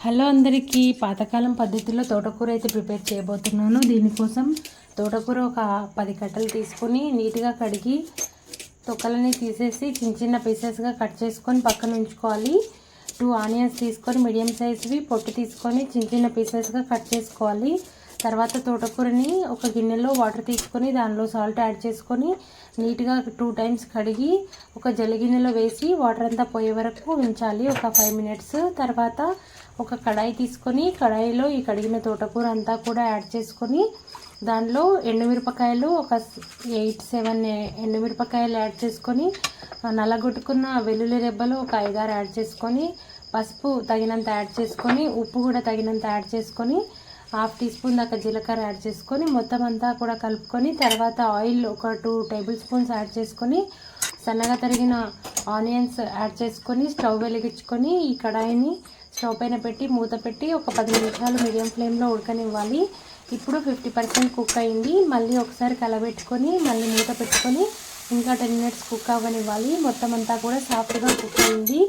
Hello అందరికీ, పాతకాలం పద్ధతిలో తోటకూర అయితే ప్రిపేర్ చేయబోతున్నాను. దీనికోసం తోటకూర ఒక 10 కట్టలు తీసుకొని నీట్గా కడిగి తొక్కలని తీసేసి చిన్న చిన్న పీసెస్గా కట్ చేసుకొని పక్కన ఉంచుకోవాలి. 2 ఆనియన్స్ తీసుకొని మీడియం సైజ్వి పొట్టు తీసుకొని చిన్న చిన్న పీసెస్గా కట్ చేసుకోవాలి. తర్వాత తోటకూరని ఒక గిన్నెలో వాటర్ తీసుకొని దానిలో సాల్ట్ యాడ్ చేసుకొని నీట్గా 2 టైమ్స్ కడిగి ఒక జల్లి గిన్నెలో వేసి వాటర్ అంతా పోయే వరకు ఉంచాలి, ఒక 5 మినిట్స్. తర్వాత ఒక కడాయి తీసుకొని కడాయిలో ఈ కడిగిన తోటకూర అంతా కూడా యాడ్ చేసుకొని దానిలో ఎండుమిరపకాయలు ఒక 8-7 ఎండుమిరపకాయలు యాడ్ చేసుకొని నల్లగొట్టుకున్న వెల్లుల్లి రెబ్బలు ఒక 5-6 యాడ్ చేసుకొని పసుపు తగినంత యాడ్ చేసుకొని ఉప్పు కూడా తగినంత యాడ్ చేసుకొని 1/2 టీ స్పూన్ దాకా జీలకర్ర యాడ్ చేసుకొని మొత్తం అంతా కూడా కలుపుకొని తర్వాత ఆయిల్ ఒక 2 టేబుల్ స్పూన్స్ యాడ్ చేసుకొని సన్నగా తరిగిన ఆనియన్స్ యాడ్ చేసుకొని స్టవ్ వెలిగించుకొని ఈ కడాయిని స్టవ్ పైన పెట్టి మూత పెట్టి ఒక 10 నిమిషాలు మీడియం ఫ్లేమ్లో ఉడకనివ్వాలి. ఇప్పుడు 50% కుక్ అయింది. మళ్ళీ ఒకసారి కలబెట్టుకొని మళ్ళీ మూత పెట్టుకొని ఇంకా 10 మినిట్స్ కుక్ అవ్వనివ్వాలి. మొత్తం అంతా కూడా సాఫ్ట్గా కుక్ అయింది.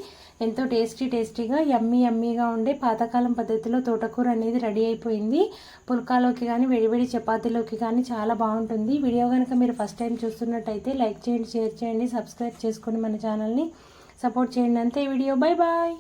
ఎంతో టేస్టీగా యమ్మీగా ఉండే పాతకాలం పద్ధతిలో తోటకూర అనేది రెడీ అయిపోయింది. పుల్కాలోకి కానీ వేడివేడి చపాతీలోకి కానీ చాలా బాగుంటుంది. వీడియో కనుక మీరు ఫస్ట్ టైం చూస్తున్నట్టయితే లైక్ చేయండి, షేర్ చేయండి, సబ్స్క్రైబ్ చేసుకొని మన ఛానల్ని సపోర్ట్ చేయండి. అంతే వీడియో. బాయ్.